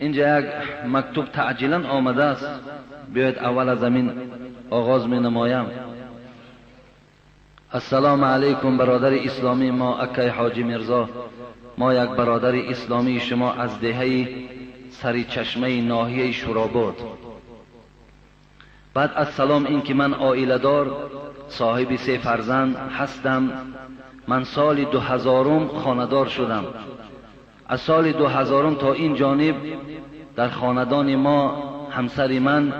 اینجا یک مکتوب تعجیلا آمده است، بیاید اول از زمین آغاز می نمایم. السلام علیکم برادر اسلامی ما اکای حاجی مرزا، ما یک برادر اسلامی شما از دهه سری چشمه ناحیه شوراباد. بعد السلام، این که من عائله دار صاحب 3 فرزند هستم. من سال 2000 خاندار شدم. از سال 2000 تا این جانب در خاندان ما همسر من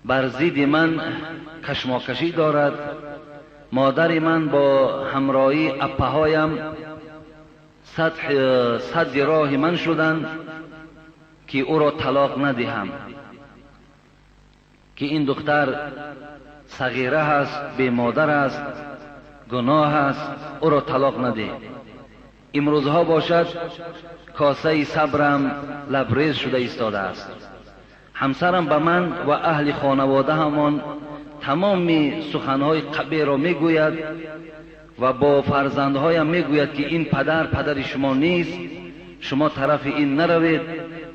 بر ضد من کشماکشی دارد. مادر من با همراهی اپهایم صد راه من شدند که او را طلاق ندهم، که این دختر صغیره است، بی مادر است، گناه است، او را طلاق نده. امروزها باشد کاسه صبرم لبریز شده ایستاده است. همسرم به من و اهل خانواده همان تمام سخنهای قبیح را میگوید و با فرزندهایم میگوید که این پدر شما نیست، شما طرف این نروید.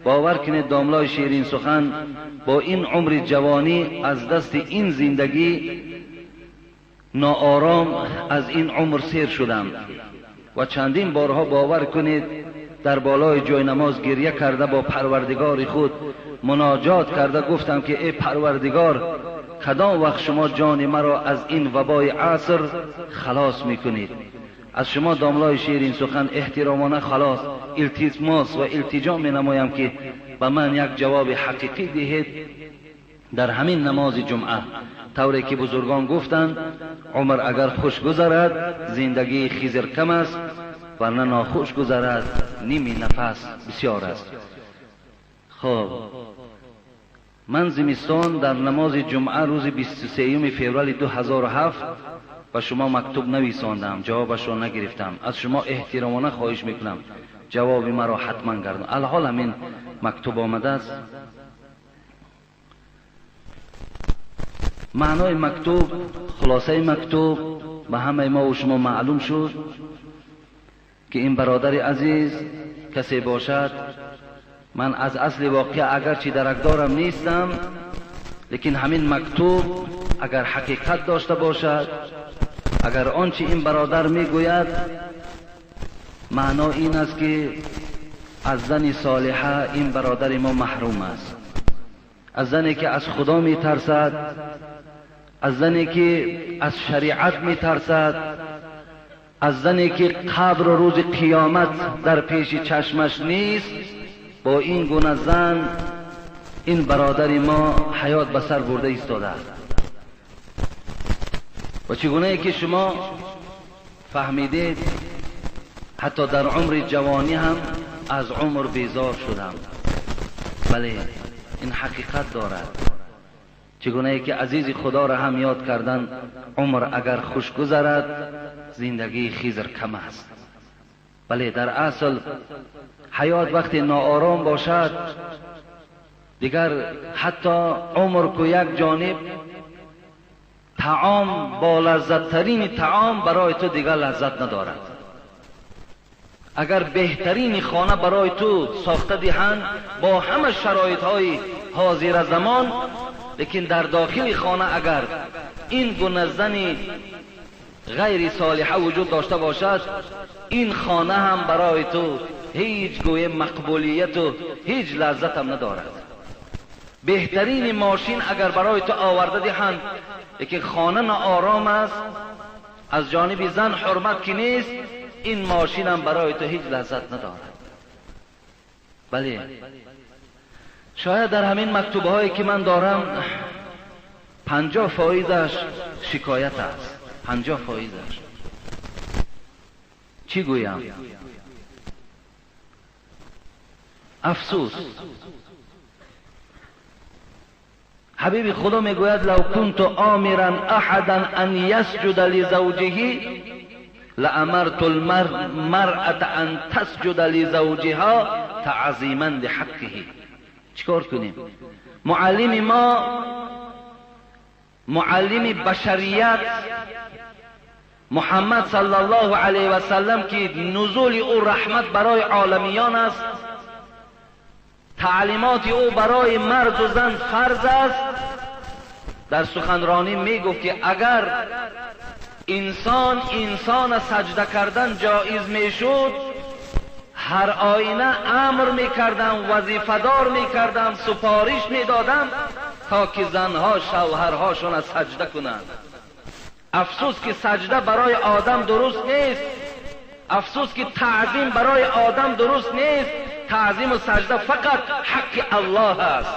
باور کنید داملای شیرین سخن، با این عمر جوانی از دست این زندگی ناآرام از این عمر سیر شدم و چندین بارها باور کنید در بالای جای نماز گریه کرده با پروردگار خود مناجات کرده گفتم که ای پروردگار، کدام وقت شما جان مرا از این وبای عصر خلاص میکنید؟ از شما داملای شیرین سخن احترامانه خلاص التماس و التجا می نمایم که به من یک جواب حقیقی دهید در همین نماز جمعه. طوری که بزرگان گفتند عمر اگر خوش گذرد زندگی خیزر کم است، ورنه ناخوش گذرد نیمی نفس بسیار است. خب من زمستان در نماز جمعه روز 23 فوریه 2007 و شما مکتوب نویساندم، جوابش را نگرفتم. از شما احترامانه خواهش میکنم جواب مرا حتما گردان. الحال همین مکتوب آمده است. معنای مکتوب، خلاصه مکتوب به همه ما و شما معلوم شد که این برادر عزیز کسی باشد. من از اصل واقعه اگرچه درکدارم نیستم، لیکن همین مکتوب اگر حقیقت داشته باشد، اگر آنچه این برادر میگوید معنا این است که از زن صالحه این برادر ما محروم است، از زنی که از خدا میترسد، از زنی که از شریعت میترسد، از زنی که قبر و روز قیامت در پیش چشمش نیست. با این گونه زن این برادر ما حیات به سر برده ایستاده است. و چگونه ای که شما فهمیدید حتی در عمر جوانی هم از عمر بیزار شدم. بله این حقیقت دارد. چگونه ای که عزیز خدا را هم یاد کردن عمر اگر خوش گذرد زندگی خیزر کم است. بله در اصل حیات وقتی ناآرام باشد دیگر حتی عمر کو یک جانب طعام با لذت ترین طعام برای تو دیگر لذت ندارد. اگر بهترین خانه برای تو ساخته دهند با همه شرایط های حاضر زمان، لیکن در داخل خانه اگر این گونه زنی غیر صالحه وجود داشته باشد، این خانه هم برای تو هیچ گوی مقبولیت و هیچ لذت هم ندارد. بهترین ماشین اگر برای تو آورده دهند لیکن خانه ناآرام است، از جانب زن حرمت که نیست، این ماشین هم برای تو هیچ لذت ندارد. بله شاید در همین مکتوبه هایی که من دارم 50 فایدهش شکایت است. 50 فایدهش چی گویم؟ افسوس. حبیب خدا میگوید لو كنت آمرا احدا ان يسجد لزوجه لامرت المرأة ان تسجد لزوجها تعظیما لحقه. چیکار کنیم؟ معلم ما، معلم بشریت محمد صلی الله علیه و سلم که نزول او رحمت برای عالمیان است، تعلیمات او برای مرد و زن فرض است. در سخنرانی می گفت که اگر انسان سجده کردن جایز می شد، هر آینه امر می کردم، وظیفه‌دار می کردم، سفارش می دادم تا که زنها شوهرهاشون سجده کنند. افسوس که سجده برای آدم درست نیست، افسوس که تعظیم برای آدم درست نیست. تعظیم و سجده فقط حق الله است،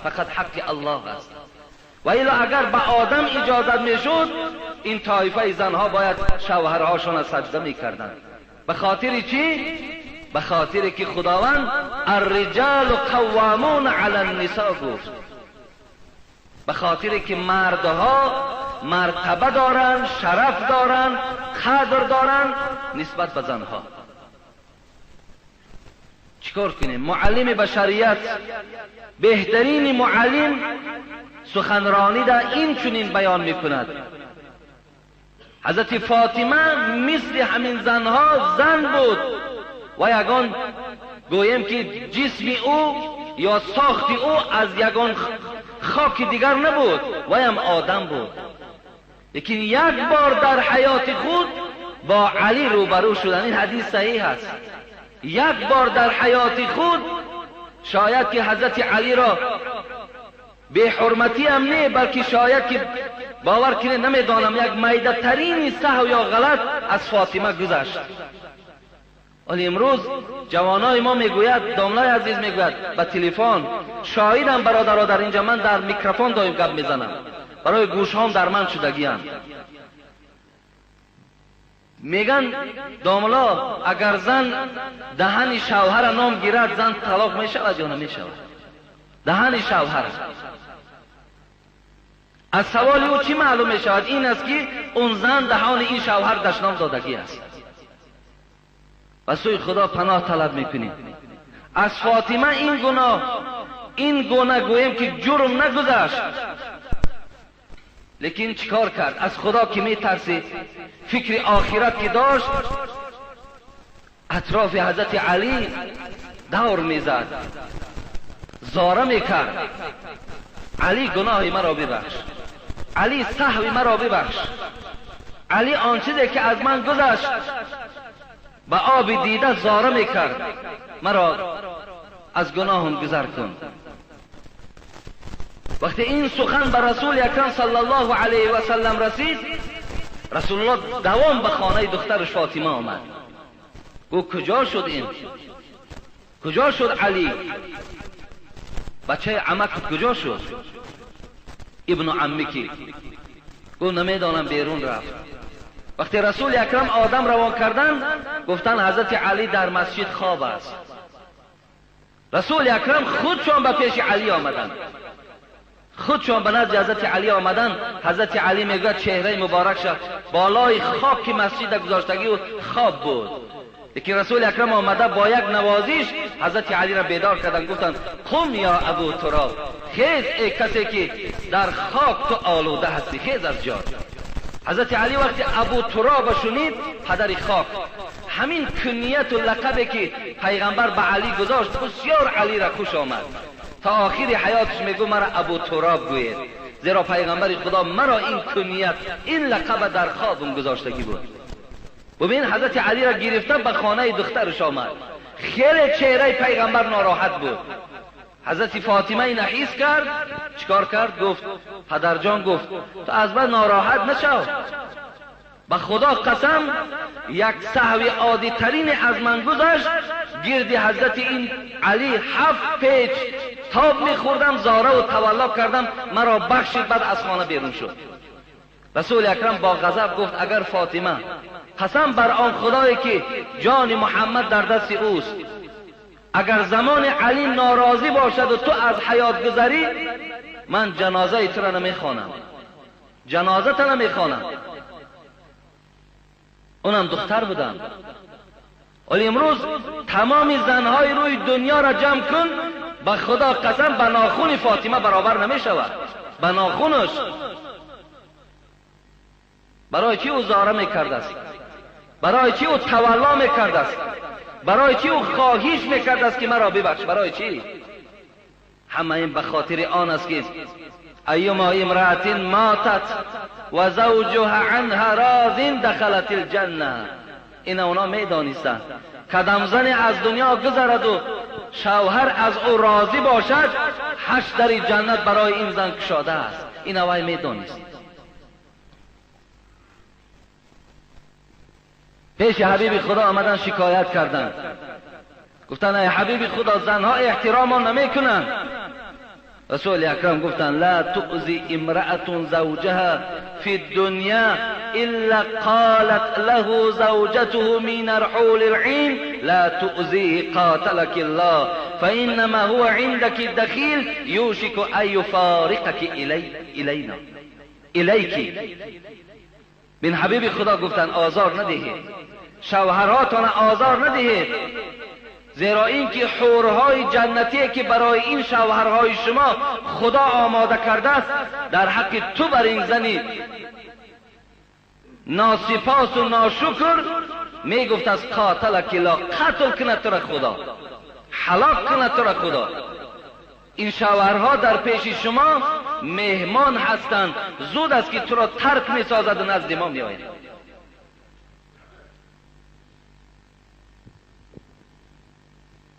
فقط حق الله است. و الا اگر به آدم اجازت میشد، این طایفه زنها باید شوهرهاشون سجده میکردند. به خاطر چی؟ به خاطر که خداوند الرجال قوامون علی النساء گفت. به خاطر که مردها مرتبه دارند، شرف دارند، قدر دارند نسبت به زنها. چیکار کنیم؟ معلم بشریت، بهترین معلم سخنرانی در این چنین بیان میکند. حضرت فاطمه مثل همین زنها زن بود و یگان گویم که جسم او یا ساخت او از یگان خاک دیگر نبود، ویم آدم بود. لیکن یک بار در حیات خود با علی روبرو شدن. این حدیث صحیح است. یک بار در حیات خود شاید که حضرت علی را به حرمتی هم نه، بلکه شاید که باور کنه نمیدانم یک میده ترین سهو یا غلط از فاطمه گذشت. ولی امروز جوانای ما میگوید، داملای عزیز میگوید به تلفن، شاهدم برادرها در اینجا، من در میکروفون دایم گپ میزنم، برای گوشهام در من شدگیان. میگن داملا اگر زن دهن شوهر نام گیرد زن طلاق میشود یا نمیشود؟ دهن شوهر. از سوال او چی معلوم میشود؟ این است که اون زن دهان این شوهر دشنام دادگی است. و سوی خدا پناه طلب میکنیم. از فاطمه این گناه گویم که جرم نگذشت، لیکن چیکار کرد؟ از خدا که میترسید، فکر آخرت که داشت، اطراف حضرت علی دور میزد، زاره میکرد. علی گناه مرا ببخش، علی سهو مرا ببخش، علی آن چیزی که از من گذشت به آب دیده زاره میکرد، مرا از گناهم گذر کن. وقتی این سخن به رسول اکرم صلی الله علیه و سلم رسید، رسول الله دوام به خانه دخترش فاطمه آمد. گفت کجا شد این؟ کجا شد علی؟ بچه عمک کجا شد؟ ابن عمی کی؟ گفت نمیدانم، بیرون رفت. وقتی رسول اکرم آدم روان کردن، گفتن حضرت علی در مسجد خواب است. رسول اکرم خودشان به پیش علی آمدن، خودشان به نزد حضرت علی آمدن. حضرت علی میگه چهره مبارکش بالای خاک مسجد گذاشتگی و خواب بود. لیکن رسول اکرم آمده با یک نوازش حضرت علی را بیدار کردن، گفتن قم یا ابو تراب، خیز ای کسی که در خاک تو آلوده هستی، خیز از جا. حضرت علی وقتی ابو تراب شنید، پدر خاک، همین کنیت و لقبی که پیغمبر به علی گذاشت بسیار علی را خوش آمد. تا آخر حیاتش میگو مرا ابو تراب گوید، زیرا پیغمبر خدا مرا این کنیت، این لقب در خوابم گذاشتگی بود. ببین حضرت علی را گرفته به خانه دخترش آمد. خیلی چهره پیغمبر ناراحت بود. حضرت فاطمه این حس کرد، چیکار کرد؟ گفت پدرجان، گفت تو از من ناراحت نشو، به خدا قسم یک سهو عادی ترین از من گذشت، گردی حضرت این علی 7 پیچ تاب میخوردم، زاره و تولا کردم، مرا بخشید، بعد از خانه بیرون شد. رسول اکرم با غضب گفت اگر فاطمه قسم بر آن خدایی که جان محمد در دست اوست، اگر زمان علی ناراضی باشد و تو از حیات گذری، من جنازه تو را نمیخوانم، جنازه تو نمیخوانم. اونم دختر بودم. ولی امروز تمام زنهای روی دنیا را جمع کن، به خدا قسم به ناخون فاطمه برابر نمیشود. به ناخونش. برای چی او زاره میکرده است؟ برای چی او تولا میکرده است؟ برای چی او خواهش میکرده است که مرا ببخش؟ برای چی؟ همه این به خاطر آن است که ایما امرأت ماتت و زوجها عنها راض دخلت الجنه. این اونا میدانستند قدم زن از دنیا گذرد و شوهر از او راضی باشد، 8 در جنت برای این زن گشاده است. این اوای میدانست. پیش حبیب خدا آمدن شکایت کردند، گفتن ای حبیب خدا زنها احترام ما نمیکنند. رسول اکرم گفتن لا تؤذی امرأة زوجها فی الدنیا الا قالت له زوجته من رحول العین لا تؤذی قاتلك الله فانما هو عندك دخیل یوشک ان یفارقك الینا الیکی. بن حبیب خدا گفتن آزار ندهید، شوهراتان آزار ندهید، زیرا اینکه حورهای جنتی که برای این شوهرهای شما خدا آماده کرده است، در حق تو بر این زنی ناسپاس و ناشکر میگفت از قاتلک الله، قتل کنه تو را خدا، هلاک کنه تو را خدا. این شوهرها در پیش شما مهمان هستند، زود است که تو را ترک میسازد و نزد ما میآیند.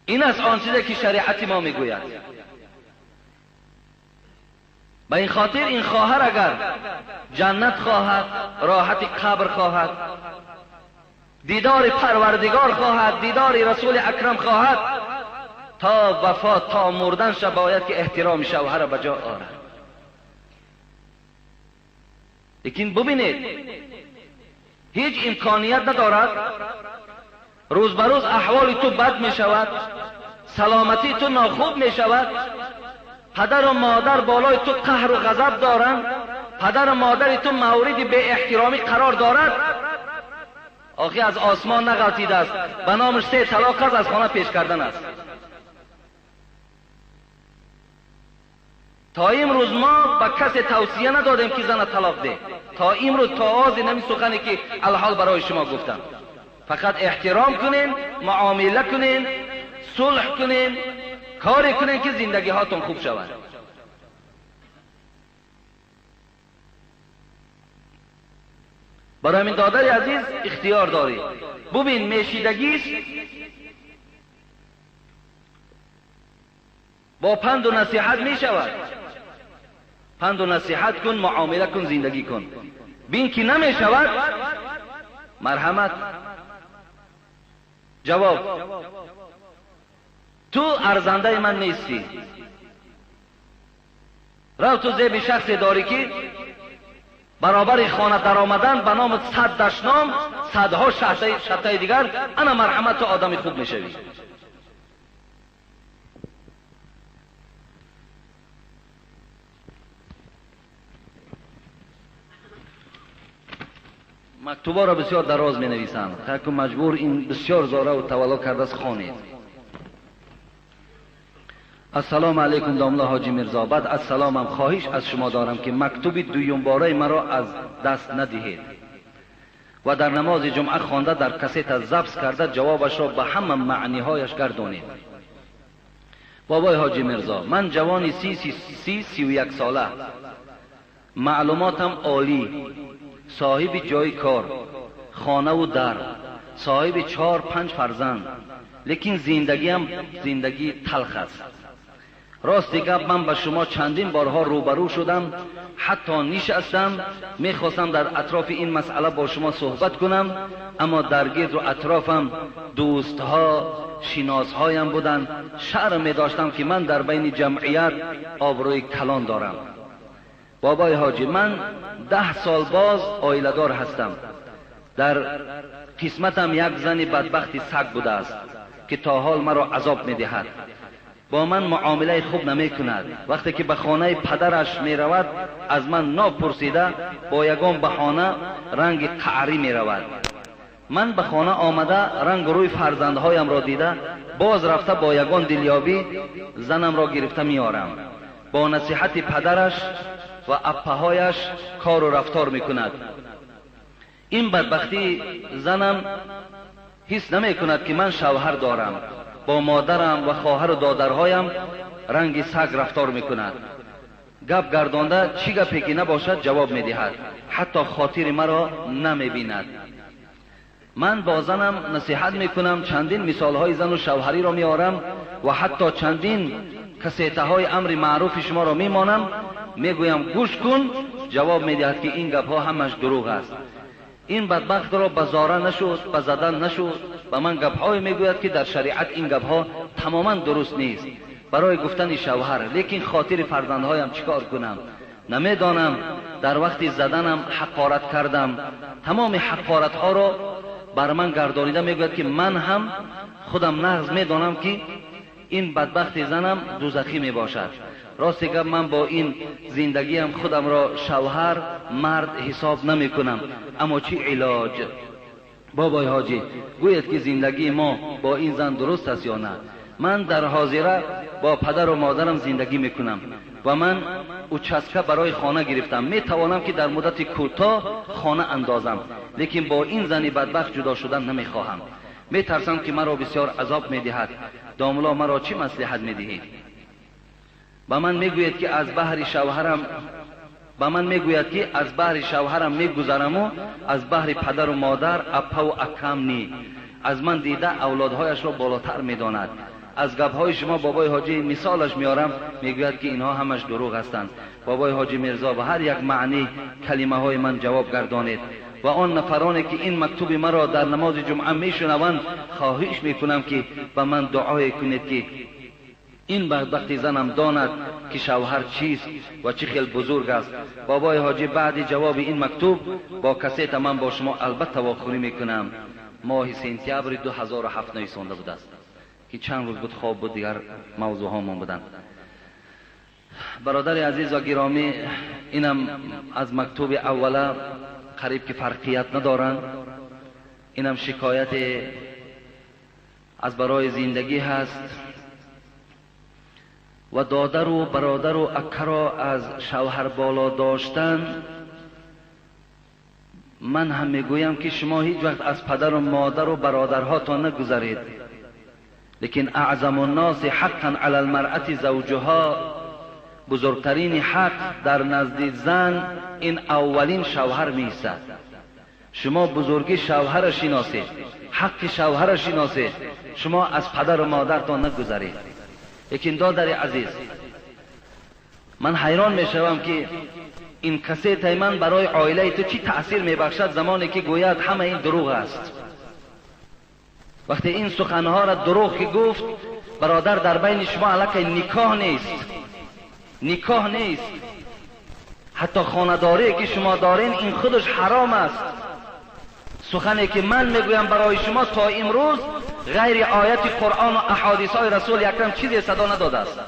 این است آن چیزی که شریعت ما میگوید. به این خاطر این خواهر اگر جنت خواهد، راحت قبر خواهد، دیدار پروردگار خواهد، دیدار رسول اکرم خواهد، تا وفات تا مردن شب باید که احترام شوهر به جا آورد. لیکن ببینید هیچ امکانیت ندارد، روز به روز احوال تو بد می شود، سلامتی تو ناخوب می شود، پدر و مادر بالای تو قهر و غضب دارند، پدر و مادر تو مورد به احترامی قرار دارد. آخی از آسمان نغلطیده است، به نامش 3 طلاق از خانه پیش کردن است. تا امروز ما به کسی توصیه ندادیم که زن طلاق ده، تا امروز تا آز نمی سخنی که الحال برای شما گفتم. فقط احترام کنین، معامله کنین، صلح کنین، کاری کنین که زندگی هاتون خوب شود. برای من دادر عزیز اختیار داری. ببین میشیدگی است، با پند و نصیحت می شود. پند و نصیحت کن، معامله کن، زندگی کن. بین که نمی شود، مرحمت. جواب تو ارزنده من نیستی. رو تو زیب شخصی داری که برابر خانه در آمدن به نام 100 دشنام، 100ها شرطه دیگر، انا مرحمت تو آدم خوب میشوی. مکتوبا را بسیار دراز می نویسند، که مجبور این بسیار زاره و تولا کرده است خوانید. السلام علیکم داملا حاجی میرزا. بعد السلامم خواهش از شما دارم که مکتوب دویم باره مرا از دست ندهید و در نماز جمعه خوانده در کسیت ضبط کرده جوابش را به همه معنی هایش گردانید. بابای حاجی میرزا، من جوانی 31 ساله، معلوماتم عالی، صاحب جای کار، خانه و در، صاحب 4-5 فرزند، لیکن زندگیم زندگی تلخ است. راست گپ من به شما چندین بارها روبرو شدم، حتی نشستم میخواستم در اطراف این مسئله با شما صحبت کنم، اما در گرد و اطرافم دوستها شناسهایم بودند. شرم می داشتم که من در بین جمعیت آبروی کلان دارم. بابای حاجی، من 10 سال باز آیله‌دار هستم. در قسمتم یک زن بدبخت سگ بوده است که تا حال مرا عذاب می دهد. با من معامله خوب نمی کند. وقتی که به خانه پدرش می رود از من ناپرسیده با یگان بهانه رنگ قعری می رود. من به خانه آمده رنگ روی فرزندهایم را دیده باز رفته با یگان دلیابی زنم را گرفته می آرم. با نصیحت پدرش و اپهایش کار و رفتار می کند. این بدبختی زنم حس نمی کند که من شوهر دارم. با مادرم و خواهر و دادرهایم رنگ سگ رفتار میکند. گپ گردانده چی گپی که نباشد جواب میدهد، حتی خاطر مرا نمیبیند. من با زنم نصیحت میکنم، چندین مثال های زن و شوهری را میارم و حتی چندین کسیته های امر معروف شما را میمانم، میگویم گوش کن. جواب میدهد که این گپ ها همش دروغ است. این بدبخت را بزاره نشد، بزدن نشد. به من گپ های میگوید که در شریعت این گپ ها تماما درست نیست برای گفتن شوهر، لیکن خاطر فرزندهایم چیکار کنم؟ نمیدانم. در وقت زدنم حقارت کردم، تمام حقارت ها را بر من گردانیده. میگوید که من هم خودم نغز میدانم که این بدبخت زنم دوزخی می باشد. راست گپ من با این زندگیم خودم را شوهر مرد حساب نمی کنم. اما چی علاج؟ بابای حاجی گوید که زندگی ما با این زن درست است یا نه؟ من در حاضره با پدر و مادرم زندگی میکنم و من اوچسکه برای خانه گرفتم. میتوانم که در مدت کوتاه خانه اندازم، لیکن با این زن بدبخت جدا شدن نمیخواهم. میترسم که مرا بسیار عذاب میدهد. داملا مرا چی مصلحت میدهید؟ با من میگوید که از بحر شوهرم میگذرم و از بحر پدر و مادر اپا و اکم نی. از من دیده اولادهایش را بالاتر میداند. از گپ‌های شما بابای حاجی مثالش میارم، میگوید که اینها همش دروغ هستند. بابای حاجی میرزا به هر یک معنی کلمه های من جواب گردانید و آن نفرانی که این مکتوب مرا در نماز جمعه میشنوند خواهش میکنم که به من دعای کنید که این بدبخت زنم داند که شوهر چیست و چه خیلی بزرگ است. بابای حاجی بعد جواب این مکتوب با کسیت من با شما البته واخوری میکنم. ماه سپتامبر 2007 نویسنده بوده است که چند روز بود خواب بود، دیگر موضوع هامون بودن. برادر عزیز و گرامی، اینم از مکتوب اوله قریب که فرقیت ندارن. اینم شکایت از برای زندگی هست و دادر و برادر و اکه را از شوهر بالا داشتن. من هم میگویم که شما هیچ وقت از پدر و مادر و برادرهاتان نگذرید، لیکن اعظم الناس حقا علی المرأة زوجها، بزرگترین حق در نزد زن این اولین شوهر میستد. شما بزرگی شوهر شناسید، حق شوهر شناسید، شما از پدر و مادرتان نگذرید. لیکن دادر عزیز، من حیران میشوم که این کسیت من برای عائله تو چی تأثیر میبخشد زمانی که گوید همه این دروغ است. وقتی این سخنها را دروغ که گفت، برادر در بین شما علاقه نکاح نیست. حتی خانداری که شما دارین این خودش حرام است. سخنی که من میگویم برای شما تا امروز غیر آیت قرآن و احادیث های رسول اکرم چیزی صدا نداده است.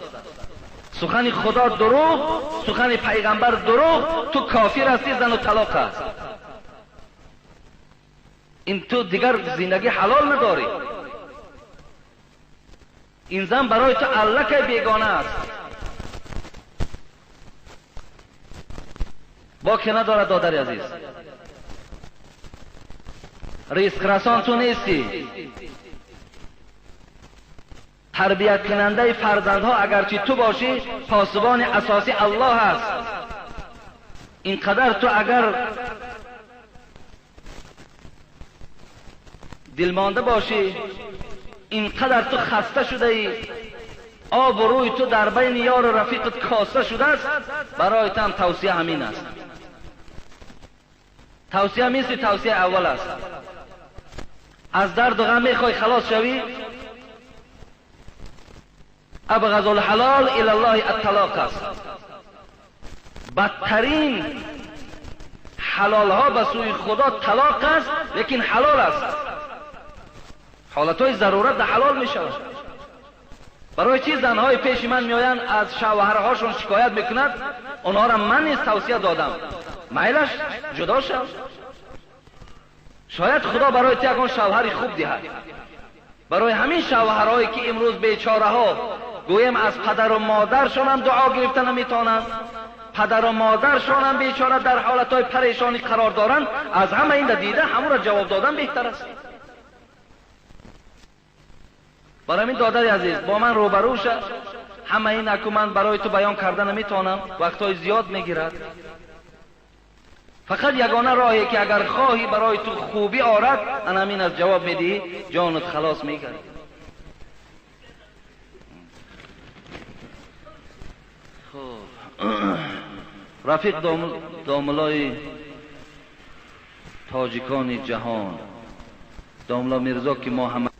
سخن خدا دروغ، سخن پیغمبر دروغ، تو کافر هستی، زن و طلاق است. این تو دیگر زندگی حلال نداری. این زن برای تو علکه بیگانه است. با که نداره دادر عزیز، رزق رسان تو نیستی. تربیت کننده فرزندها اگرچه تو باشی، پاسبان اساسی الله است. اینقدر تو اگر دلمانده باشی، اینقدر تو خسته شده ای، آب و روی تو در بین یار و رفیقت کاسته شده است، برای تو هم توصیه همین است. توصیه میسی توصیه اول است. از درد و غم میخوای خلاص شوی، ابغض الحلال الی الله الطلاق است. بدترین حلال ها به سوی خدا طلاق است، لیکن حلال است. حالتهای ضرورت در حلال می شود. برای چی زنهای پیش من میآیند از شوهرهاشون شکایت میکنند؟ اونها را من نیز توصیه دادم، میلش جدا شو. شاید خدا برای تو یکون شوهری خوب دهد. برای همین شوهرهایی که امروز بیچاره ها گویم از پدر و مادرشان هم دعا گرفتن نمیتونند، پدر و مادرشان هم بیچاره در حالتهای پریشانی قرار دارند، از همه این دیده همون را جواب دادن بهتر است. برای این دادر عزیز با من روبرو شد همه این که من برای تو بیان کردن نمیتونم، وقتای زیاد میگیرد. فقط یگانه راهی که اگر خواهی برای تو خوبی آرد، همین از جواب میدی، جانت خلاص میگرد. رفیق داملای تاجیکان جهان، داملا میرزا که ما همه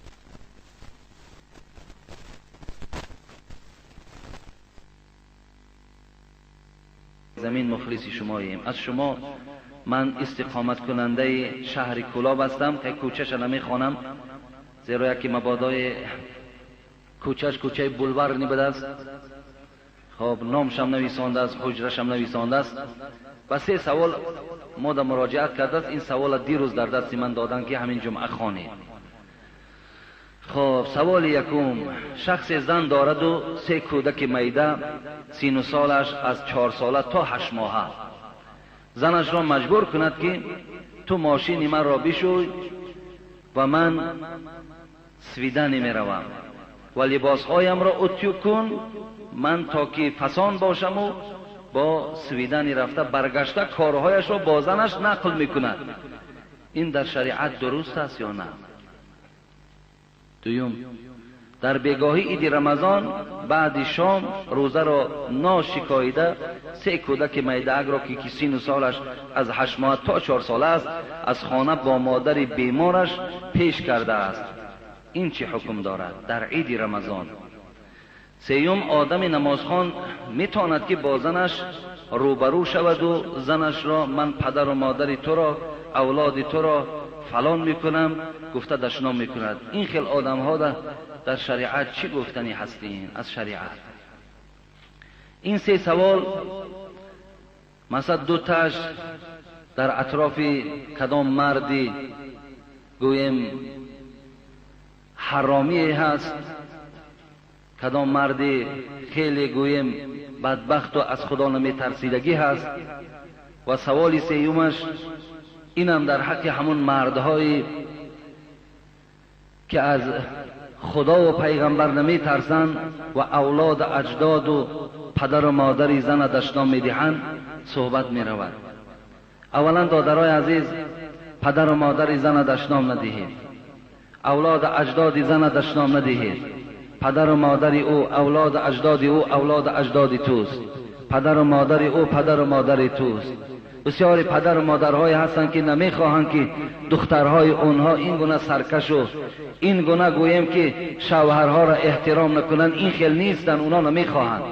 زمین مخلصی شماییم. از شما من استقامت کننده شهر کلاب هستم که کوچه‌ش نمیخوانم، زیرا یکی مبادای کوچه‌ش کوچه بولوار نبود است. خب نامشم نویسانده است، حجرشم نویسانده است. و 3 سوال ما در مراجعت کرده است. این سوال دیروز در دست من دادن که همین جمعه خوانید. خب سوال یکم، شخص زن دارد و 3 کودک میده، سین و سالش از 4 ساله تا 8 ماهه. زنش را مجبور کند که تو ماشین من را بشوی و من سویدن می روم و لباس هایم را اتیو کن، من تا که فسان باشم و با سویدن رفته برگشته کارهایش را با زنش نقل می کند. این در شریعت درست است یا نه؟ دوم، در بیگاهی عید رمضان بعد شام روزه را ناشکاییده 3 کودک میده را که سین و سالش از 8 ماه تا 4 ساله است از خانه با مادر بیمارش پیش کرده است. این چه حکم دارد در عید رمضان؟ سیوم، آدم نمازخوان میتواند که با زنش روبرو شود و زنش را من پدر و مادر تو را، اولاد تو را فلان میکنم گفته دشنام میکند. این خیل آدم ها در شریعت چی گفتنی هستین از شریعت؟ این 3 سوال مثلا 2 تاش در اطراف کدام مردی گویم حرامی هست، کدام مردی خیلی گویم بدبخت و از خدا نمی ترسیدگی هست. و سوال 3 اینم در حق همون مردهایی که از خدا و پیغمبر نمی ترسن و اولاد اجداد و پدر و مادر زن دشنام می دهند صحبت می رود. اولا دادرای عزیز، پدر و مادر زن دشنام ندهید، اولاد اجداد زن دشنام ندهید. پدر و مادر او اولاد اجداد او اولاد اجداد توست، پدر و مادر او پدر و مادر توست. بسیاری پدر و مادرهای هستند که نمیخواهند که دخترهای اونها این گونه سرکش و این گونه گویم که شوهرها را احترام نکنند. این خیل نیستن، اونا نمیخواهند،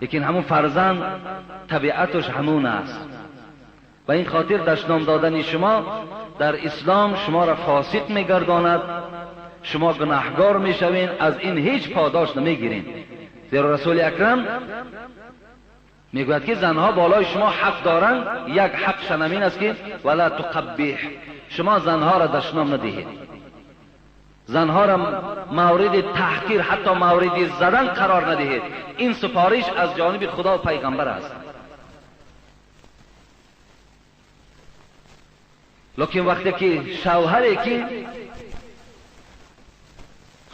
لیکن همون فرزند طبیعتش همون است. و این خاطر دشنام دادن شما در اسلام شما را فاسق میگرداند، شما گناهگار میشوین، از این هیچ پاداش نمیگیرین. زیرا رسول اکرم میگوید که زنها بالای شما حق دارند، یک حق شنمین است که ولا تقبح، شما زنها را دشنام ندهید، زنها را مورد تحقیر حتی مورد زدن قرار ندهید. این سفارش از جانب خدا و پیغمبر است. لیکن وقتی که شوهری که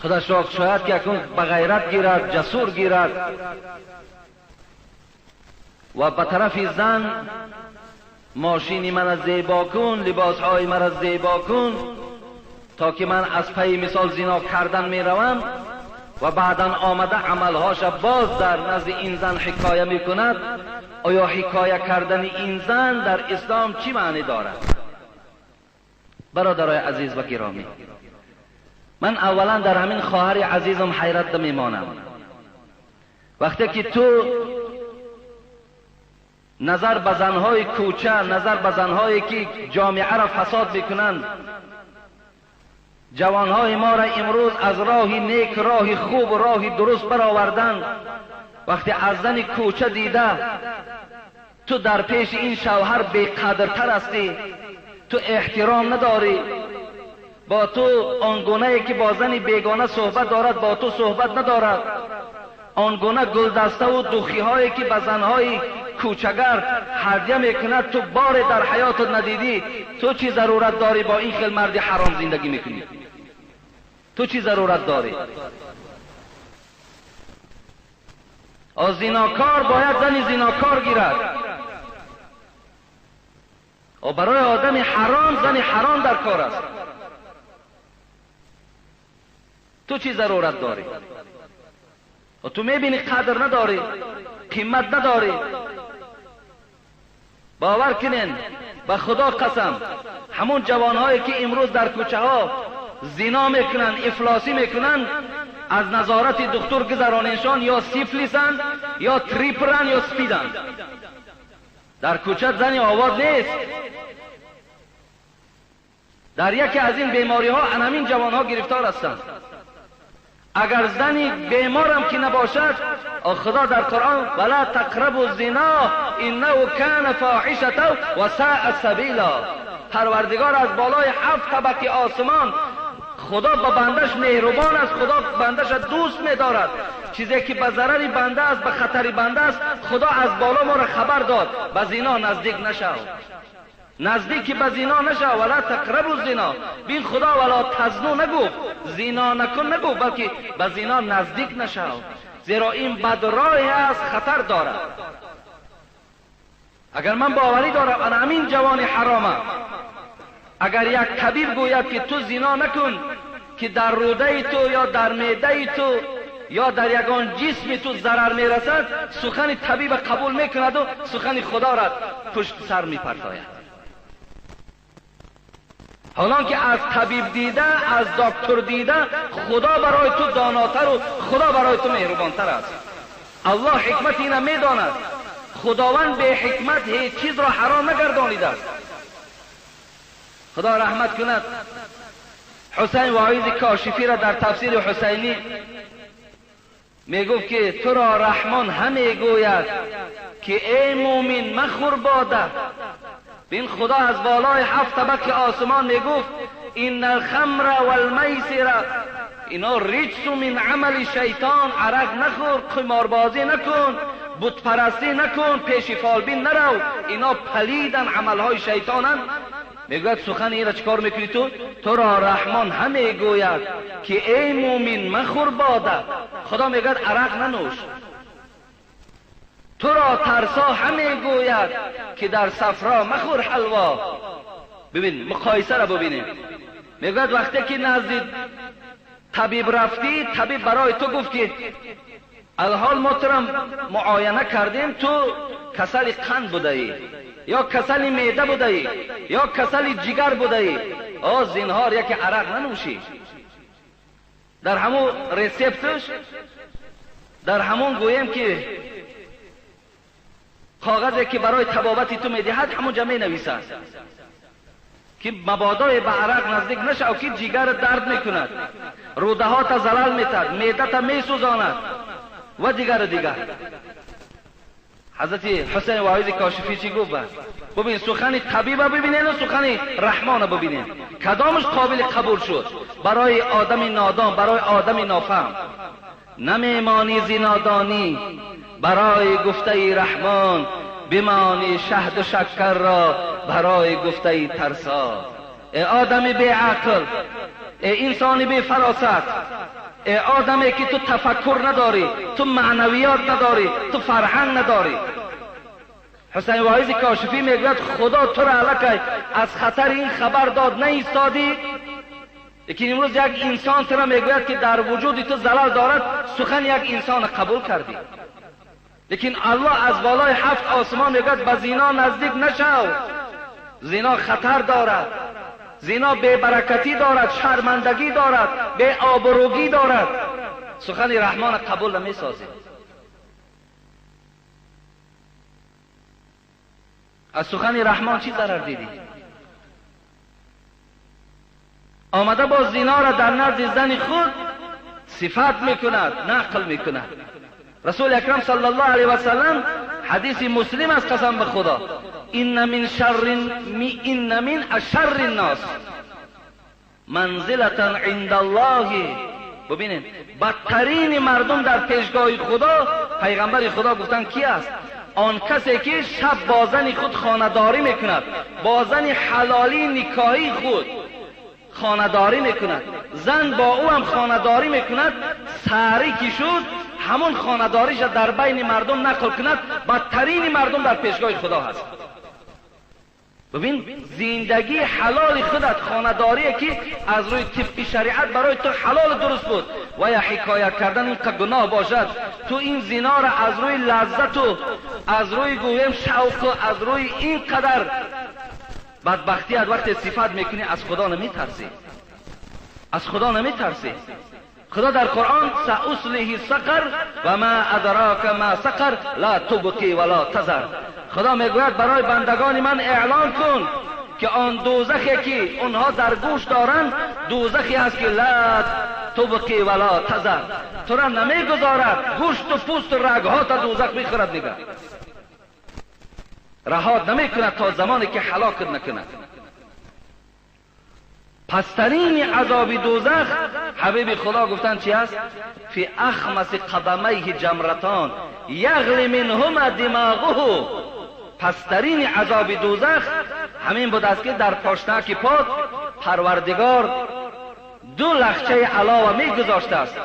خودش را شاید که اکنون به غیرت گیرد، جسور گیرد و به طرف زن ماشینی من از زیبا کن، لباسهای من از زیبا کن تا که من از پی مثال زنا کردن می روم و بعدا آمده عملهاش باز در نزد این زن حکایه می کند. آیا حکایه کردن این زن در اسلام چی معنی دارد؟ برادرای عزیز و گرامی، من اولا در همین خواهر عزیزم حیرت میمانم. وقتی که تو نظر به زنهای کوچه، نظر به زنهایی که جامعه را فساد میکنند، جوانهای ما را امروز از راه نیک، راه خوب و راه درست برآوردند، وقتی از زن کوچه دیده تو در پیش این شوهر بی‌قدرتر هستی، تو احترام نداری، با تو آنگونه که با زن بیگانه صحبت دارد با تو صحبت ندارد، آنگونه گلدسته و دوخی هایی که به زنهای کوچگر هدیه میکند تو بار در حیاتت ندیدی، تو چی ضرورت داری با این خیل مرد حرام زندگی میکنی؟ تو چی ضرورت داری؟ زیناکار باید زن زیناکار گیرد، و برای آدم حرام زن حرام در کار است. تو چی ضرورت داری؟ و تو میبینی قدر نداری، قیمت نداری. باور کنین به خدا قسم، همون جوانهایی که امروز در کوچه ها زنا میکنن، افلاسی میکنن، از نظارت دکتر گذرانشان یا سیفلیسن یا تریپرن یا سپیدن. در کوچه زنی آواز نیست. در یکی از این بیماری ها همین جوان ها گرفتار هستند. اگر زنی بیمارم که نباشد، خدا در قرآن ولا تقربوا الزنا انه کان فاحشة و ساء سبیلا، پروردگار از بالای 7 طبقه آسمان خدا به بندش مهربان است، خدا بندش دوست می‌دارد. چیزی که به ضرر بنده است، به خطر بنده است، خدا از بالا ما را خبر داد. به زنا نزدیک نشو، نزدیک به زنا نشو. ولا تقربوا الزنا، بین خدا ولا تزنوا نگفت، زنا نکن نگفت، بلکه به زنا نزدیک نشو، زیرا این بدراهی است، خطر دارد. اگر من باوری دارم انا همین جوان حرامه، اگر یک طبیب گوید که تو زنا نکن که در روده تو یا در معده تو یا در یگان جسم تو ضرر میرسد، سخن طبیب قبول میکند و سخن خدا را پشت سر میپرتاید. حالا که از طبیب دیده، از دکتر دیده، خدا برای تو داناتر و خدا برای تو مهربانتر است. الله حکمت اینه میداند. خداوند به حکمت هیچ چیز را حرام نگردانیده است. خدا رحمت کند حسین واعظ کاشفی را در تفسیر حسینی میگفت که تو را رحمان همه گوید که ای مومن مخور باده. بین خدا از بالای 7 طبقه آسمان میگفت این الخمر والمیسر اینا رجس من عمل شیطان، عرق نخور، قماربازی نکن، بت پرستی نکن، پیش فالبین نرو، اینا پلیدن، عملهای شیطانن. میگوید سخن این را چکار میکنی تو را رحمان همه گوید که ای مومن مخور باده. خدا میگوید عرق ننوش. تو را ترسا همه گوید که در صفرا مخور حلوا. ببین مقایسه را ببینیم. میگوید وقتی که نزد طبیب رفتی، طبیب برای تو گفت که الحال محترم معاینه کردیم، تو کسل قند بوده ای یا کسل معده بوده ای یا کسل جگر بوده ای، زنهار یکی عرق ننوشی. در همون ریسپتش، در همون گویم که کاغذی که برای طبابتی تو میدهد همون جمعه نویسد که مبادا به عرق نزدیک نشو که جگر درد میکند، روده ها تا زلال میتد، معده تا میسوزاند و دیگر. حضرت حسین واعظ کاشفی چی گفت؟ ببین سخن طبیب ببینین و سخن رحمان ببینین، کدامش قابل قبول شد برای آدم نادان، برای آدم نافهم؟ نمیمانی زنادانی برای گفته رحمان، بمانی شهد و شکر را برای گفته ترسا. ای آدم بی عقل، ای انسان بی فراست، ای آدمی که تو تفکر نداری، تو معنویات نداری، تو فرهنگ نداری. حسین واعظ کاشفی میگوید خدا تو را الکی از خطر این خبر داد نیستادی؟ لیکن امروز یک انسان تو را میگوید که در وجود تو زلال دارد، سخن یک انسان قبول کردی. لیکن الله از بالای 7 آسمان میگوید به زنا نزدیک نشو، زنا خطر دارد، زنا بے برکتی دارد، شرمندگی دارد، بے آبروگی دارد. سخن رحمان قبول نمی سازی. از سخن رحمان چی ضرر دیدی؟ آمده با زنا را در نزد زن خود صفت میکند، نقل میکند. رسول اکرم صلی الله علیه و سلم حدیث مسلم از قسم به خدا، این من اشر الناس منزلتا عند الله. ببینید بدترین مردم در پیشگاه خدا، پیغمبر خدا گفتن کی است؟ آن کسی که شب با زن خود خانه‌داری میکند، با زن حلالی نکاحی خود خانه‌داری میکند، زن با او هم خانه‌داری میکند، سحری که شد همون خانه‌داریش در بین مردم نقل کند، بدترین مردم در پیشگاه خدا هست. ببین زندگی حلال خودت، خانه‌داری که از روی طبق شریعت برای تو حلال درست بود و یا حکایت کردن این که گناه باشد، تو این زنا را از روی لذت و از روی گویم شوق و از روی این قدر بدبختی از وقت صفت میکنی، از خدا نمیترسی؟ از خدا نمیترسی؟ خدا در قرآن سأصله سقر و ما ادراک ما سقر لا تبقی ولا تذر، خدا میگوید برای بندگان من اعلان کن که آن دوزخی که اونها در گوش دارند دوزخی است که لا تبقی ولا تذر، تو را نمیگذارد، گوشت و پوست و رگها تا دوزخ میخورد نگه، رهات نمیکند تا زمانی که هلاکت نکند. پسترین عذاب دوزخ حبیب خدا گفتن چی است؟ فی اخمس قدمیه جمرتان یغلی منهما دماغه، پسترین عذاب دوزخ همین بود است که در پشتک پاک پروردگار دو لخچه علاوه می گذاشته است،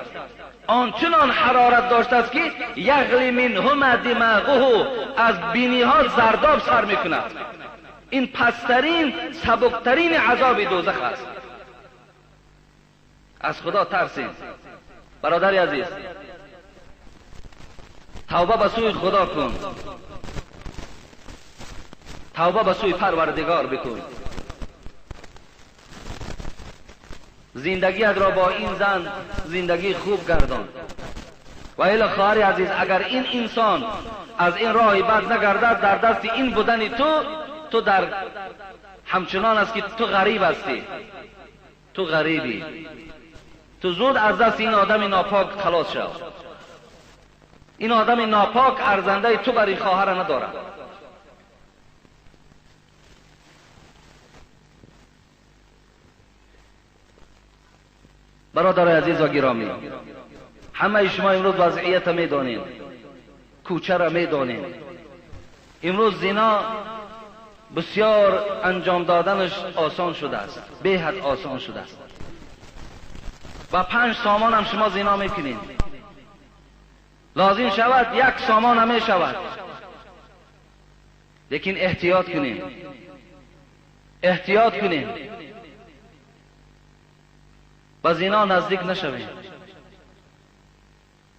آنچنان حرارت داشته است که یغلی منهما دماغه، از بینی ها زرداب سر می کند. این پسترین سبکترین عذاب دوزخ است. از خدا ترسید برادر عزیز، توبه به سوی خدا کن، توبه به سوی پروردگار بکن. زندگیت را با این زن زندگی خوب گردان. و الی خواهر عزیز، اگر این انسان از این راه بد نگردد، در دست این بودن تو در همچنان است که تو غریب هستی، تو غریبی، تو زود از دست این آدم ناپاک خلاص شو. این آدم ناپاک ارزنده تو برای خواهر نداره. برادر عزیز و گرامی، همه شما امروز وضعیت میدانید، کوچه را میدانید. امروز زنا بسیار انجام دادنش آسان شده است، به حد آسان شده است. و 5 سامان هم شما زنا میکنید، لازم شود 1 سامان هم شود. لیکن احتیاط کنید، احتیاط کنید، با زنا نزدیک نشوید،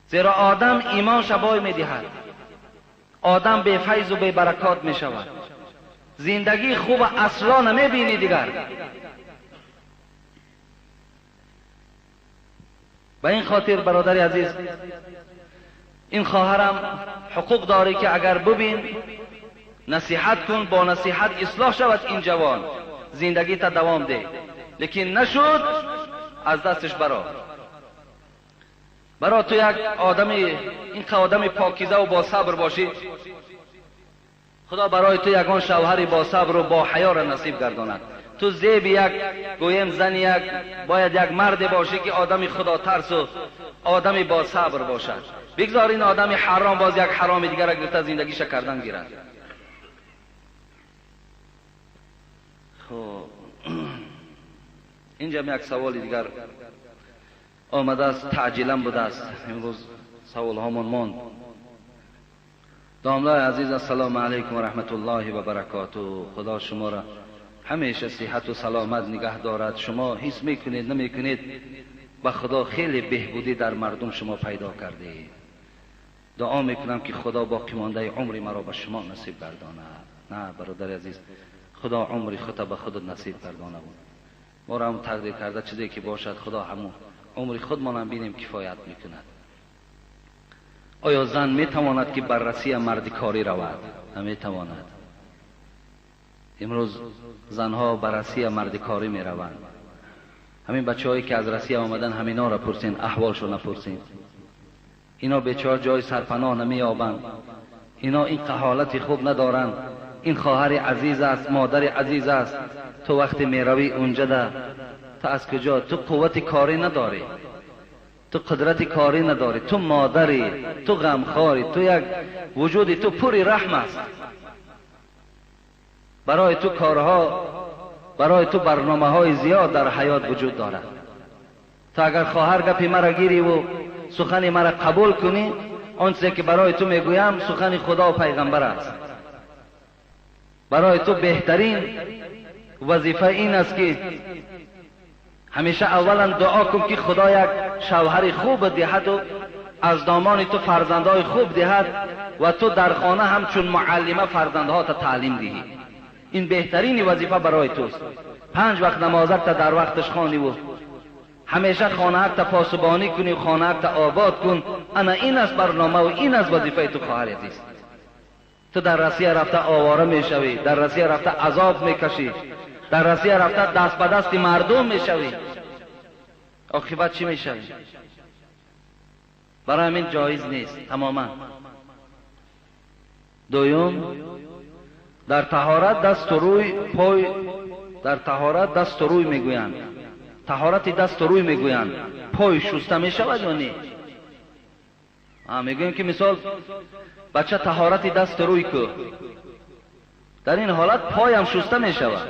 زیرا آدم ایمان شبای میدهد، آدم به فیض و به برکات میشود، زندگی خوب اصلا نمیبینی دیگر. به این خاطر برادر عزیز، این خواهرم حقوق داره که اگر ببین نصیحت کن، با نصیحت اصلاح شود این جوان، زندگی تا دوام ده. لیکن نشد از دستش برا تو یک آدم، این آدم پاکیزه و با صبر باشی، خدا برای تو یگان شوهری با صبر و با حیا را نصیب گرداند. تو زیب یک گویم زن باید یک مرد باشی که آدم خدا ترس و آدم با صبر باشد. بگذار این آدم حرام باز یک حرام دیگر را گرفته زندگیش کردن گیرد. خب اینجا یک سوال دیگر آمده است، تعجیلا بوده است، امروز سوال هامون ماند. داملای عزیز، السلام علیکم و رحمت الله و برکاته. خدا شما را همیشه صحت و سلامت نگه دارد. شما حس میکنید نمیکنید به خدا خیلی بهبودی در مردم شما پیدا کرده. دعا میکنم که خدا باقی مانده عمری مرا به شما نصیب گرداند. نه برادر عزیز، خدا عمری خود به خود نصیب گرداند. ما را هم تقدیر کرده چیزی که باشد، خدا همون عمری خودمان هم بینیم کفایت میکند. آیا زن میتواند که بررسی مردکاری رود؟ نمیتواند. امروز زنها بررسی مردکاری میروند. همین بچه‌هایی که از روسیه آمدن همینا را پرسین، احوالشو نپرسین. اینا بیچاره جای سرپناه نمییابند، اینا این قحالت خوب ندارند. این خواهر عزیز است، مادر عزیز است. تو وقتی میروی اونجا ده، تو از کجا؟ تو قوت کاری نداری، تو قدرت کاری نداری، تو مادری، تو غمخواری، تو یک وجودی، تو پوری رحم است. برای تو کارها، برای تو برنامه های زیاد در حیات وجود دارد. تا اگر خواهر گپی مرا گیری و سخن مرا قبول کنی، آنچه که برای تو میگویم سخن خدا و پیغمبر است. برای تو بهترین وظیفه این است که همیشه اولا دعا کن که خدا یک شوهر خوب دهد و از دامان تو فرزندهای خوب دهد و تو در خانه همچون معلمه فرزندها تا تعلیم دهی. این بهترین وظیفه برای توست. 5 وقت نمازت تا در وقتش خوانی و همیشه خانه تا پاسبانی کنی و خانه تا آباد کن. انا این است برنامه و این است وظیفه تو خواهر عزیز. تو در روسیه رفته آواره میشوی، در روسیه رفته عذاب میکشی، در روسیه رفته دست به دست مردم میشوی، عاقبت چی میشوی؟ برای همین جایز نیست تماما. دوم، در طهارت دست و روی پای، در طهارت دست و روی میگویند، طهارت دست و روی میگویند، پای شسته میشود یا نه؟ میگویم که مثال بچه طهارت دست و روی کو، در این حالت پای هم شسته میشود.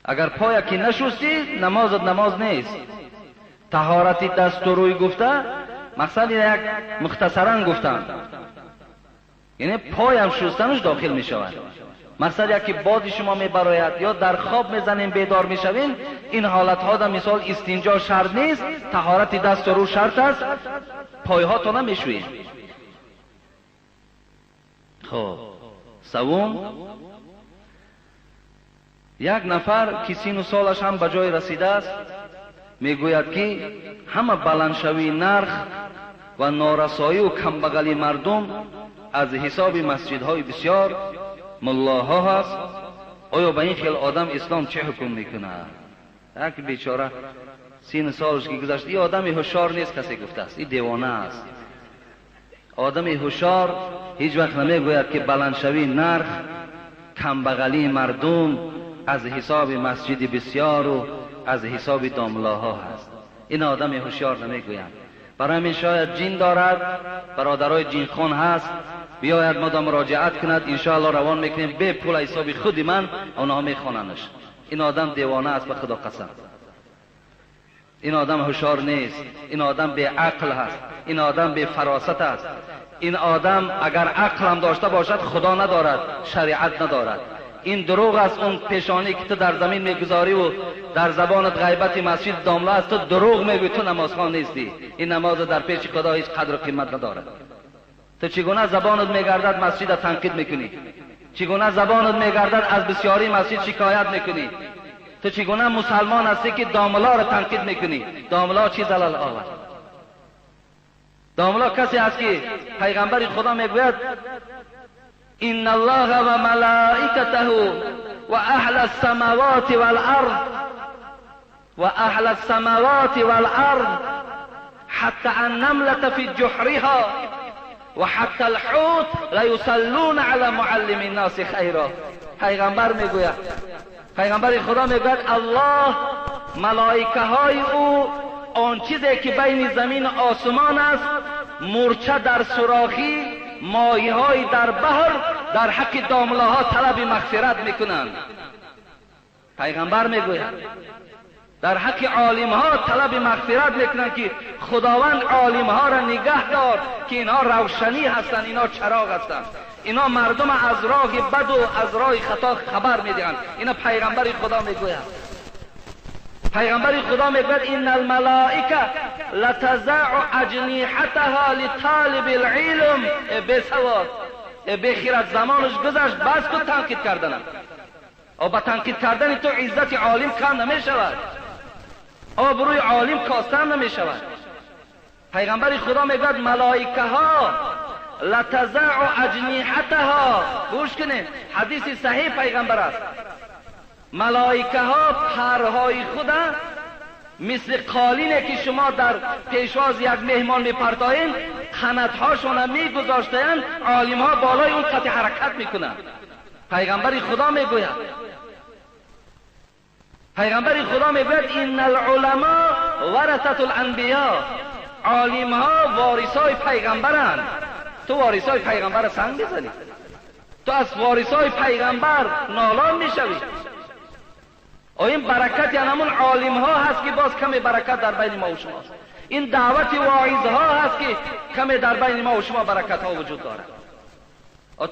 اگر پای که نشستی نمازت نماز نیست. طهارت دست و روی گفته مقصد یک مختصرا گفتم، یعنی پای هم شستنش داخل می شود. مقصد یک که باد شما می براید یا در خواب میزنین بیدار می شوین، این حالت ها در مثال استنجا شرط نیست، طهارت دست و رو شرط است، پای ها تو نمی شوین. خب سوم، یک نفر که سین و سالش هم به جای رسیده است میگوید که همه بلندشوی نرخ و نارسایی و کمبغلی مردم از حساب مسجدهای بسیار ملاها هست. آیا به این خیل آدم اسلام چه حکم میکنه؟ یک بیچاره سین سالش که گذشت، این آدم هوشیار نیست کسی گفته است، این دیوانه است. آدم هوشیار هیچ وقت نمیگوید که بلندشوی نرخ کمبغلی مردم از حساب مسجد بسیار و از حساب داملاها هست. این آدم هوشیار نمیگویم. برای همین شاید جین دارد، برادرای جین خون هست، بیاید مدام مراجعت کند، انشاءالله روان میکنیم به پول حساب خود من اونها میخواننش. این آدم دیوانه است به خدا قسم. این آدم هوشیار نیست، این آدم بی عقل هست، این آدم بی فراست است. این آدم اگر عقل هم داشته باشد خدا ندارد، شریعت ندارد. این دروغ است. اون پیشانی که تو در زمین میگذاری و در زبانت غیبت مسجد داملا است، تو دروغ میگوی، تو نمازخوان نیستی. این نماز در پیش خدا هیچ قدر و قیمت ندارد. تو چگونه زبانت میگردد مسجد را تنقید میکنی؟ چگونه زبانت میگردد از بسیاری مسجد شکایت میکنی؟ تو چگونه مسلمان هستی که داملا را تنقید میکنی؟ داملا چی زلال آورد؟ داملا کسی است که پیغمبر خدا میگوید ان الله و ملائکته و اهل السماوات والارض و اهل السماوات والارض حتى النملة في جحرها و حتى الحوت لیصلون علی معلم الناس خیرا. پیغمبر میگوید، پیغمبر خدا میگوید الله، ملائکه های او، آن چیزی که بین زمین و آسمان است، مورچه در سوراخی، ماهی های در بحر، در حق داملاها طلب مغفرت میکنند. پیغمبر میگوید در حق عالم ها طلب مغفرت میکنند که خداوند عالم ها را نگه دار که اینها روشنی هستند، اینها چراغ هستند، اینا مردم از راه بد و از راه خطا خبر میدهند. اینا پیغمبر خدا میگوید. پیغمبر خدا میگوید ان الملائکه لتزع اجنحتها لطالب العلم. به سواد به خیرت زمانش گذشت، بس کو تنقید کردن او با تنقید کردن تو عزت عالم کم نمیشود، آبروی عالم کاستن نمیشود. پیغمبر خدا میگوید ملائکه ها لتزع اجنحتها. گوش کنید، حدیث صحیح پیغمبر است. ملائکه ها پرهای خود مثل قالینه که شما در پیشواز یک مهمان میپرتایین، قناتهاشون میگذاشتین، عالم ها بالای اون قطع حرکت میکنن. پیغمبر خدا میگوید، پیغمبر خدا میگوید ان العلماء ورثة الانبیاء. عالم ها وارثای پیغمبرند. تو وارثای پیغمبر سنگ بزنی، تو از وارثای پیغمبر نالان میشوی. این برکت یعنی همون عالم ها هست که باز کمی برکت در بین ما و شماست. این دعوت واعظها هست که کمی در بین ما و شما برکت ها وجود دارد.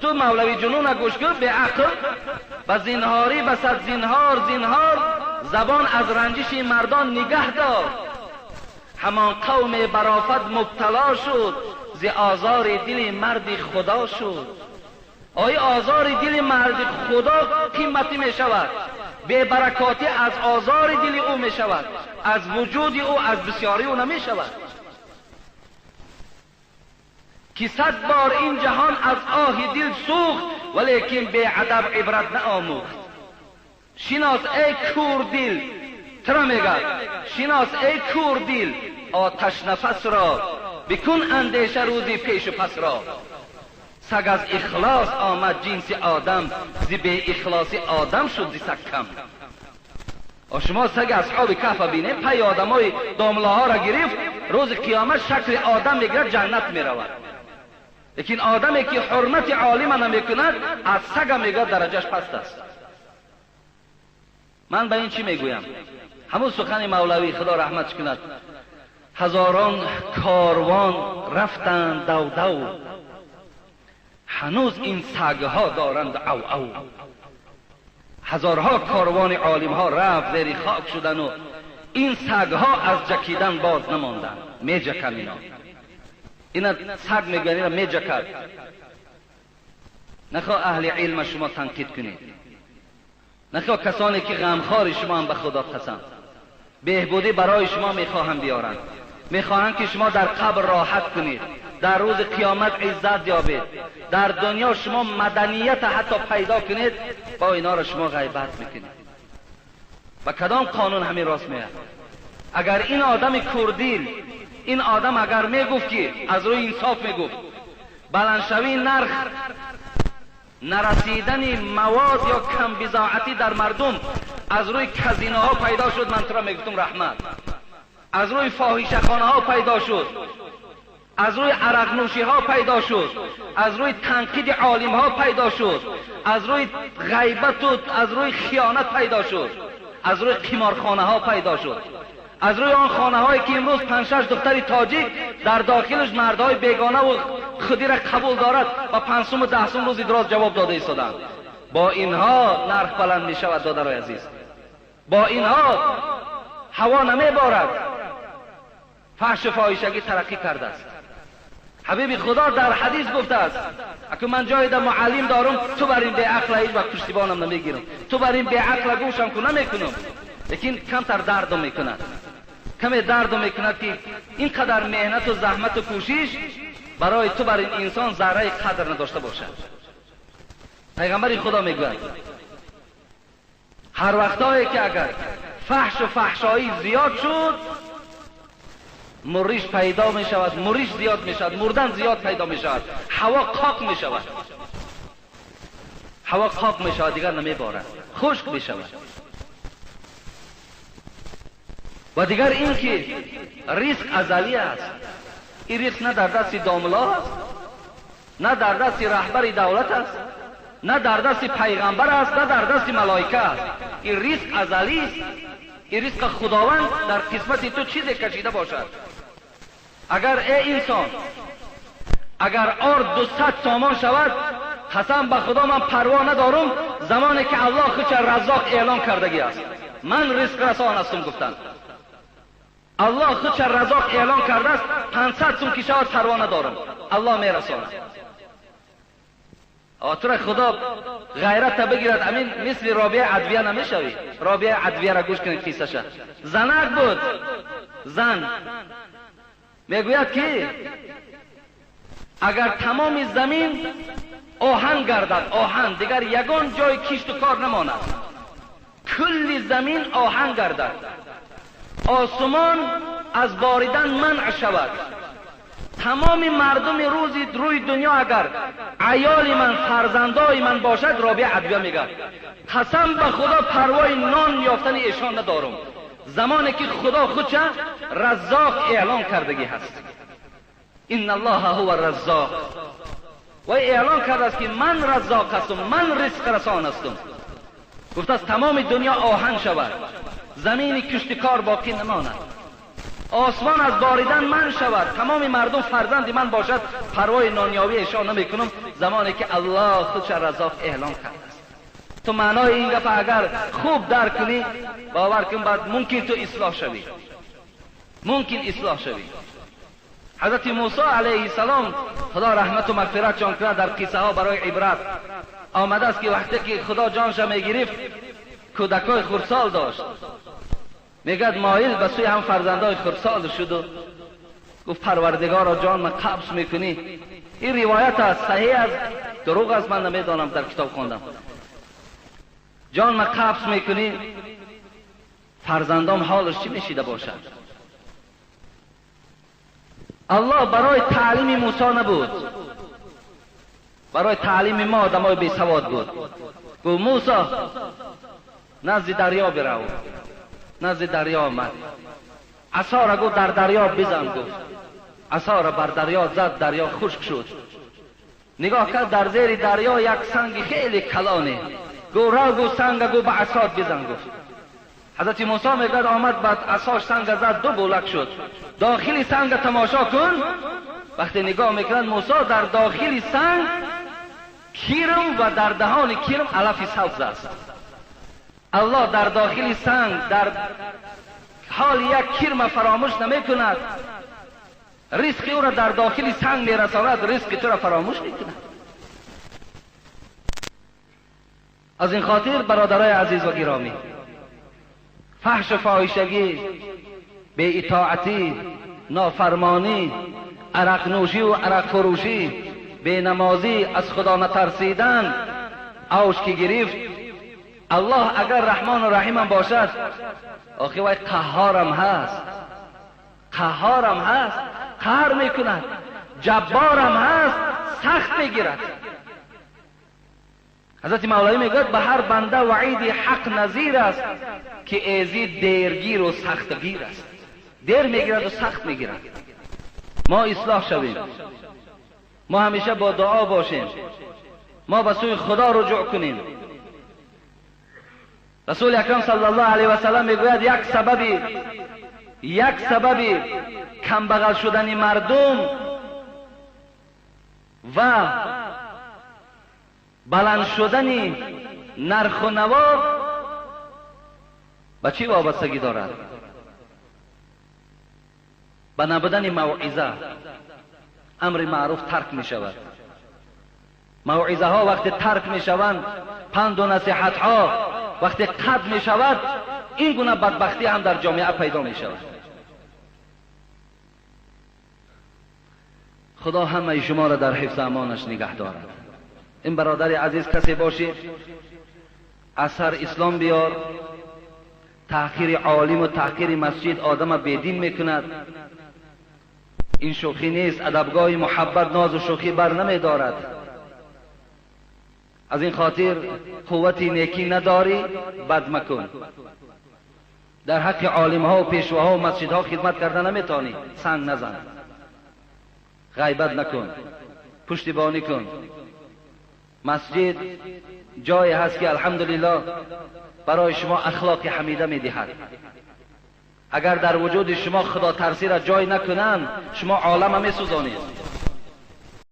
تو مولوی جنون گوش کن، به عقل و زینهاری و صد زینهار زبان از رنجش مردان نگه دار. همان قوم برافت مبتلا شد، ز آزار دل مرد خدا شد. آیا آزار دل مرد خدا قیمتی می شود؟ به برکاتی از آزار دل او می شود، از وجود او، از بسیاری او نمی شود. که 100 بار این جهان از آه دل سوخت، ولیکن به ادب عبرت نآموخت. شناس ای کور دل، ترا میگه شناس ای کور دل، آتش نفس را بکن اندیشه روزی پیش و پس را. سگ از اخلاص آمد جنس آدم، زی به اخلاص آدم شد زی سگ کم. شما سگ اصحاب کهف بینید، پای آدمای دامله ها را گرفت، روز قیامت شکل آدم میگیرد، جنت میرود. لیکن آدمی که حرمت عالم نمیکند، از سگ میگه درجهش پست است. من به این چی میگویم؟ همون سخن مولوی خدا رحمتش کند. هزاران کاروان رفتند دو دو، هنوز این سگها دارند او او. هزارها کاروان عالم ها رفت زیر خاک شدن و این سگها از جکیدن باز نماندن. میجکن اینا سگ میگن، اینا میجکن. نخواه اهل علم شما تنقید کنید، نخواه کسانی که غمخوار شما هم به خدا قسم بهبودی برای شما میخواهند بیارند. میخواهند که شما در قبر راحت کنید، در روز قیامت عزت یابید، در دنیا شما مدنیت حتی پیدا کنید. با اینا را شما غیبت میکنید. و کدام قانون همین راست میاد؟ اگر این آدم کردیل، این آدم اگر میگفت که از روی انصاف میگفت، بلندشوی نرخ نرسیدن مواد یا کم بضاعتی در مردم از روی کازینو ها پیدا شد، من تو را میگفتم رحمت. از روی فاحشه‌خانه ها پیدا شد، از روی عرق نوشی ها پیدا شد، از روی تنقید عالم ها پیدا شد، از روی غیبت و از روی خیانت پیدا شد، از روی قمارخانه ها پیدا شد، از روی آن خانه هایی که امروز 5-6 دختر تاجیک در داخلش مردهای بیگانه و خودی را قبول دارد و 5 و 10 روز دراز جواب داده ایستادند. با اینها نرخ بلند می شود دادرای عزیز. با اینها هوا نمی بارد. فحش فاحشگی ترقی کرده است. حبیب خدا در حدیث گفته است اگه من جای در معلم دارم، تو بر این به عقل هیچ وقت پشتیبانم نمیگیرم، تو بر این به عقل گوشم کنم نمیکنم. لیکن کمتر دردم میکند، کمی دردم میکند که اینقدر مهنت و زحمت و کوشش برای تو بر این انسان ذره قدر نداشته باشد. پیغمبر خدا میگوید هر وقتایی که اگر فحش و فحشایی زیاد شد، مریش پیدا می شود، مریش زیاد می شود، مردن زیاد پیدا می شود، هوا قاق می شود، هوا قاق می شود، دیگر نمی بارد، خشک می شود. و دیگر این که ریسک ازلی است. این ریسک نه در دست داملا است، نه در دست رهبر دولت است، نه در دست پیغمبر است، نه در دست ملائکه است. این ریسک ازلی است. این ریسک خداوند در قسمت تو چیزی کشیده باشد. اگر ای انسان، اگر آرد 200 سامان شود، قسم به خدا من پروا ندارم زمانی که الله خودش رزاق اعلان کردگی است. من رزق رسان هستم گفتن. الله خودش رزاق اعلان کرده است، 500 سوم که شود پروا ندارم، الله میرساند. آتر خدا غیرت بگیرد، امین مثل رابعه عدویه نمیشوی. رابعه عدویه را گوش کنید قصه‌ش. زنک بود، زن میگوید که اگر تمام زمین آهن گردد، آهن دیگر یگان جای کشت و کار نماند، کل زمین آهن گردد، آسمان از باریدن منع شود، تمام مردم روی دنیا اگر عیال من، فرزندای من باشد، رابعه عدویه میگه قسم به خدا پروای نان یافتن ایشان ندارم، زمانی که خدا خودش رزاق اعلان کردگی هست. ان الله هو الرزاق، و اعلان کرده است که من رزاق هستم، من رزق رسان هستم. گفته است تمام دنیا آهن شود، زمین کشتکار باقی نماند. آسمان از باریدن من شود، تمام مردم فرزند من باشد، پروای نانیابی ایشان نمیکنم زمانی که الله خودش رزاق اعلام کرده است. تو معنای این گپ اگر خوب درک کنی، باور کن بعد ممکن تو اصلاح شوی، ممکن اصلاح شوی. حضرت موسی علیه السلام خدا رحمت و مغفرت جان کنه در قصه ها برای عبرت آمده است که وقتی که خدا جانش میگرفت کودکای خردسال داشت، میگد مایل به سوی هم فرزندای خردسال شد و گفت پروردگارا جان من قبض میکنی. این روایت است، صحیح است دروغ است من نمیدانم، در کتاب خواندم. جان من قبض میکنی، فرزندام حالش چی میشیده باشد؟ الله برای تعلیم موسی نبود، برای تعلیم ما آدمای بی سواد بود. گفت موسی نزد دریا برو. نزد دریا آمد، عصا را گفت در دریا بزن. گفت عصا را بر دریا زد، دریا خشک شد. نگاه کرد در زیر دریا یک سنگ خیلی کلانه. گفت را گفت سنگ گفت به عصا بزن. گفت حضرت موسی میگد آمد بعد عصاش سنگ زد، دو بولک شد. داخل سنگ تماشا کن. وقتی نگاه میکنند موسی در داخل سنگ کیرم و در دهان کیرم علف سبز است. الله در داخل سنگ در حال یک کیرم فراموش نمی کند، رزق او را در داخل سنگ می رساند، رزق تو را فراموش می کند. از این خاطر برادرای عزیز و گرامی، فحش و فاحشگی، بی اطاعتی، نافرمانی، عرق نوشی و عرق فروشی، بی نمازی، از خدا نترسیدن اوج که گرفت. الله اگر رحمان و رحیم باشد، آخه وای قهارم هست، قهارم هست، قهر میکند، جبارم هست، سخت میگیرد. حضرت مولوی میگوید به هر بنده وعید حق نظیر است که ایزی دیرگیر و سختگیر است. دیر میگیرد و سخت میگیرد. ما اصلاح شویم، ما همیشه با دعا باشیم، ما به سوی خدا رجوع کنیم. رسول اکرم صلی الله علیه و سلم میگوید یک سبب کمبغل شدن مردم و بلند شدن نرخ و نوا به چی وابستگی دارد؟ به نبودن موعظه. امر معروف ترک می شود. موعظه ها وقتی ترک می شوند، پند و نصیحت ها وقتی قطع می شود، این گونه بدبختی هم در جامعه پیدا می شود. خدا همه شما را در حفظ امانش نگه دارد. این برادر عزیز کسی باشی اثر اسلام بیار، تحقیر عالم و تحقیر مسجد آدم بیدین میکند. این شوخی نیست. ادبگاه محبت ناز و شوخی بر نمی دارد. از این خاطر قوتی نیکی نداری بد مکن. در حق عالم ها و پیشواها و مسجد ها خدمت کردن نمیتانی، سنگ نزن، غیبت نکن، پشتیبانی کن. مسجد جایی هست که الحمدلله برای شما اخلاق حمیده میدهد. اگر در وجود شما خدا ترسی را جای نکنند، شما عالم می سوزانید.